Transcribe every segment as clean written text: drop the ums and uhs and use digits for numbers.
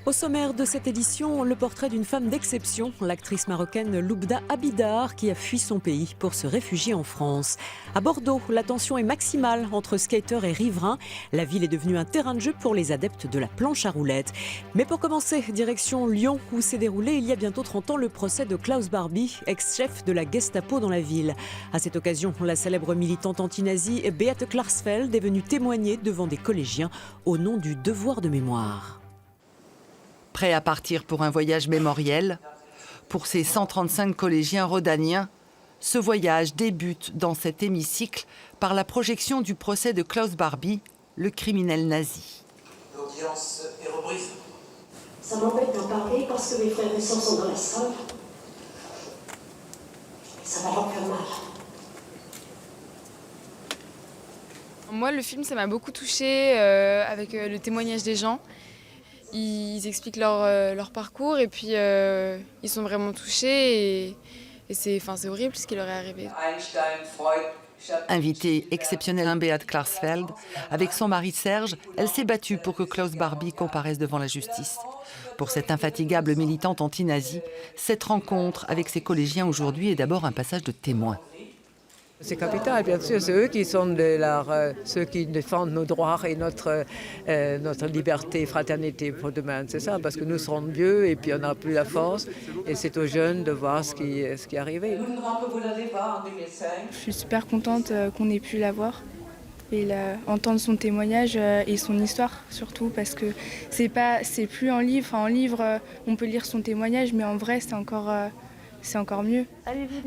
Au sommaire de cette édition, le portrait d'une femme d'exception, l'actrice marocaine Loubda Abidar, qui a fui son pays pour se réfugier en France. À Bordeaux, la tension est maximale entre skateurs et riverains. La ville est devenue un terrain de jeu pour les adeptes de la planche à roulettes. Mais pour commencer, direction Lyon, où s'est déroulé il y a bientôt 30 ans le procès de Klaus Barbie, ex-chef de la Gestapo dans la ville. À cette occasion, la célèbre militante anti-nazie Beate Klarsfeld est venue témoigner devant des collégiens au nom du devoir de mémoire. Prêt à partir pour un voyage mémoriel, pour ces 135 collégiens rhodaniens, ce voyage débute dans cet hémicycle par la projection du procès de Klaus Barbie, le criminel nazi. L'audience est reprise. Ça m'embête d'en parler parce que mes frères et sœurs sont dans la salle. Et ça va leur faire mal. Moi, le film, ça m'a beaucoup touchée avec le témoignage des gens. Ils expliquent leur parcours et puis ils sont vraiment touchés et c'est horrible ce qui leur est arrivé. Invitée exceptionnelle Beate Klarsfeld, avec son mari Serge, elle s'est battue pour que Klaus Barbie comparaisse devant la justice. Pour cette infatigable militante anti-nazie, cette rencontre avec ses collégiens aujourd'hui est d'abord un passage de témoin. C'est capital, bien sûr, c'est eux qui sont ceux qui défendent nos droits et notre liberté, fraternité pour demain. C'est ça, parce que nous serons vieux et puis on n'a plus la force. Et c'est aux jeunes de voir ce qui est arrivé. Je suis super contente qu'on ait pu la voir et entendre son témoignage et son histoire surtout, parce que c'est plus en livre. En livre, on peut lire son témoignage, mais en vrai, c'est encore mieux.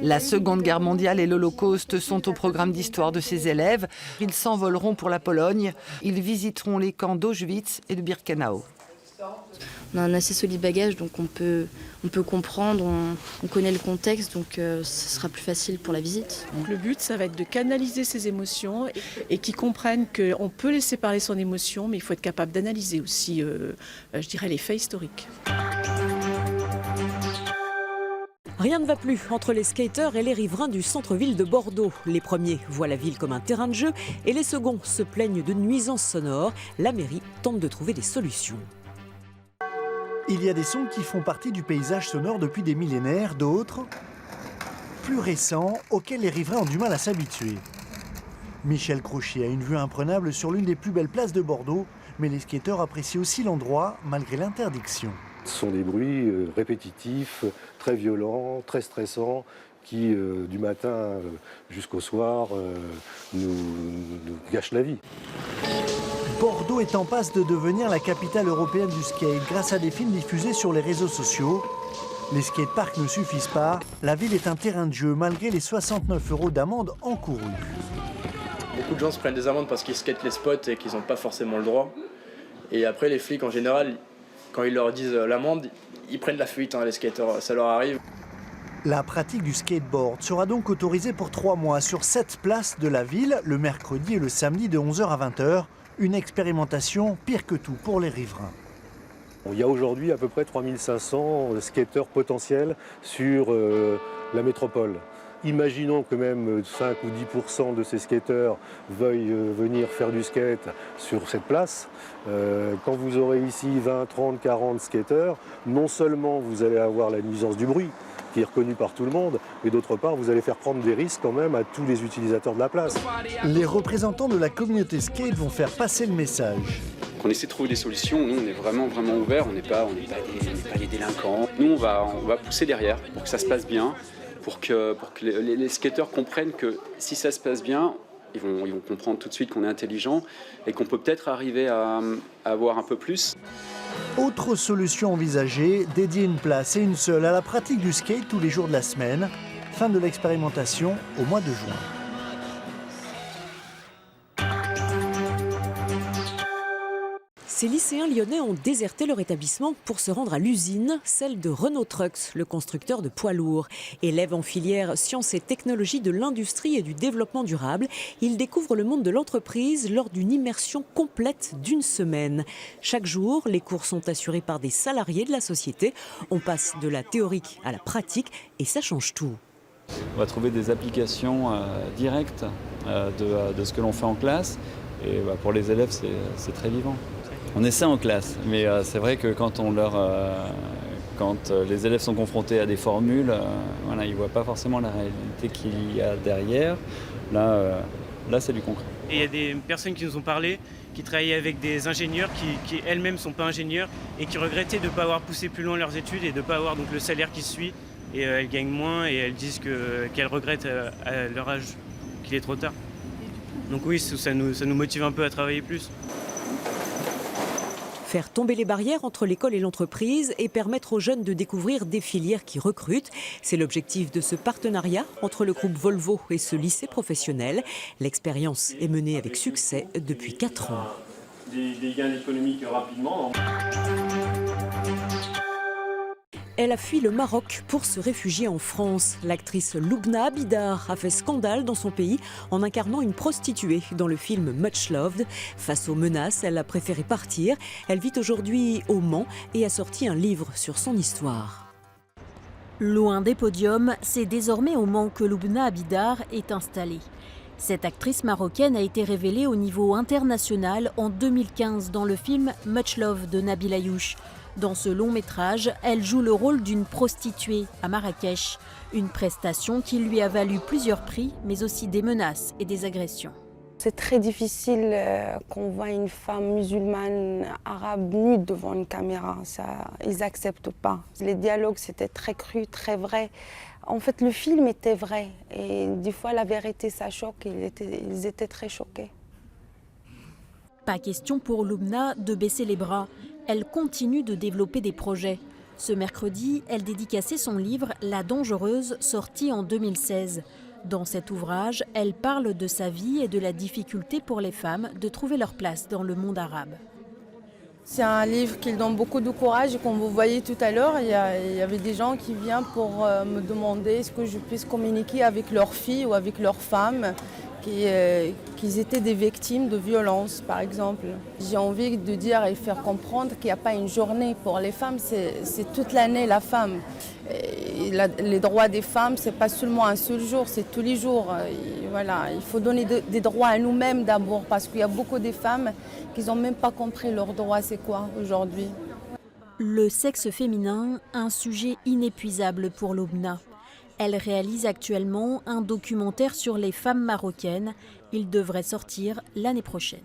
La Seconde Guerre mondiale et l'Holocauste sont au programme d'histoire de ces élèves. Ils s'envoleront pour la Pologne. Ils visiteront les camps d'Auschwitz et de Birkenau. On a un assez solide bagage, donc on peut comprendre, on connaît le contexte, donc ce sera plus facile pour la visite. Donc le but, ça va être de canaliser ses émotions et qu'ils comprennent qu'on peut laisser parler son émotion, mais il faut être capable d'analyser aussi, je dirais, les faits historiques. Rien ne va plus entre les skateurs et les riverains du centre-ville de Bordeaux. Les premiers voient la ville comme un terrain de jeu et les seconds se plaignent de nuisances sonores. La mairie tente de trouver des solutions. Il y a des sons qui font partie du paysage sonore depuis des millénaires, d'autres plus récents auxquels les riverains ont du mal à s'habituer. Michel Crochet a une vue imprenable sur l'une des plus belles places de Bordeaux, mais les skateurs apprécient aussi l'endroit malgré l'interdiction. Ce sont des bruits répétitifs, très violents, très stressants, qui du matin jusqu'au soir nous gâchent la vie. Bordeaux est en passe de devenir la capitale européenne du skate grâce à des films diffusés sur les réseaux sociaux. Les skateparks ne suffisent pas, la ville est un terrain de jeu malgré les 69 € d'amende encourue. Beaucoup de gens se prennent des amendes parce qu'ils skatent les spots et qu'ils n'ont pas forcément le droit. Et après les flics en général, quand ils leur disent l'amende, ils prennent la fuite, les skateurs, ça leur arrive. La pratique du skateboard sera donc autorisée pour 3 mois sur 7 places de la ville, le mercredi et le samedi de 11h à 20h. Une expérimentation pire que tout pour les riverains. Il y a aujourd'hui à peu près 3500 skateurs potentiels sur la métropole. Imaginons que même 5 ou 10% de ces skateurs veuillent venir faire du skate sur cette place. Quand vous aurez ici 20, 30, 40 skateurs, non seulement vous allez avoir la nuisance du bruit, qui est reconnue par tout le monde, et d'autre part, vous allez faire prendre des risques quand même à tous les utilisateurs de la place. Les représentants de la communauté skate vont faire passer le message. On essaie de trouver des solutions, nous on est vraiment ouverts, on n'est pas des délinquants. Nous on va pousser derrière pour que ça se passe bien, pour que les skateurs comprennent que si ça se passe bien, ils vont comprendre tout de suite qu'on est intelligent et qu'on peut peut-être arriver à avoir un peu plus. Autre solution envisagée, dédier une place et une seule à la pratique du skate tous les jours de la semaine. Fin de l'expérimentation au mois de juin. Ces lycéens lyonnais ont déserté leur établissement pour se rendre à l'usine, celle de Renault Trucks, le constructeur de poids lourds. Élèves en filière sciences et technologies de l'industrie et du développement durable, ils découvrent le monde de l'entreprise lors d'une immersion complète d'1 semaine. Chaque jour, les cours sont assurés par des salariés de la société. On passe de la théorique à la pratique et ça change tout. On va trouver des applications directes de ce que l'on fait en classe et pour les élèves, c'est très vivant. On essaie en classe, mais c'est vrai que quand les élèves sont confrontés à des formules, voilà, ils ne voient pas forcément la réalité qu'il y a derrière. Là, c'est du concret. Et il y a des personnes qui nous ont parlé, qui travaillaient avec des ingénieurs qui elles-mêmes ne sont pas ingénieurs et qui regrettaient de ne pas avoir poussé plus loin leurs études et de ne pas avoir donc, le salaire qui suit. Et elles gagnent moins et elles disent qu'elles regrettent à leur âge qu'il est trop tard. Donc oui, ça nous motive un peu à travailler plus. Faire tomber les barrières entre l'école et l'entreprise et permettre aux jeunes de découvrir des filières qui recrutent. C'est l'objectif de ce partenariat entre le groupe Volvo et ce lycée professionnel. L'expérience est menée avec succès depuis 4 ans. Des gains économiques rapidement. Elle a fui le Maroc pour se réfugier en France. L'actrice Loubna Abidar a fait scandale dans son pays en incarnant une prostituée dans le film Much Loved. Face aux menaces, elle a préféré partir. Elle vit aujourd'hui au Mans et a sorti un livre sur son histoire. Loin des podiums, c'est désormais au Mans que Loubna Abidar est installée. Cette actrice marocaine a été révélée au niveau international en 2015 dans le film Much Love de Nabil Ayouch. Dans ce long métrage, elle joue le rôle d'une prostituée à Marrakech, une prestation qui lui a valu plusieurs prix, mais aussi des menaces et des agressions. C'est très difficile qu'on voit une femme musulmane arabe nue devant une caméra. Ils n'acceptent pas. Les dialogues, c'était très cru, très vrai. En fait, le film était vrai. Et des fois, la vérité, ça choque. Ils étaient très choqués. Pas question pour Loubna de baisser les bras. Elle continue de développer des projets. Ce mercredi, elle dédicaçait son livre « La Dangereuse » sorti en 2016. Dans cet ouvrage, elle parle de sa vie et de la difficulté pour les femmes de trouver leur place dans le monde arabe. C'est un livre qui donne beaucoup de courage. Et comme vous voyez tout à l'heure, il y avait des gens qui viennent pour me demander est-ce que je puisse communiquer avec leurs filles ou avec leurs femmes qu'ils étaient des victimes de violences, par exemple. J'ai envie de dire et faire comprendre qu'il n'y a pas une journée pour les femmes, c'est toute l'année la femme. Et les droits des femmes, ce n'est pas seulement un seul jour, c'est tous les jours. Et voilà, il faut donner des droits à nous-mêmes d'abord, parce qu'il y a beaucoup de femmes qui n'ont même pas compris leurs droits, c'est quoi aujourd'hui. Le sexe féminin, un sujet inépuisable pour Loubna. Elle réalise actuellement un documentaire sur les femmes marocaines. Il devrait sortir l'année prochaine.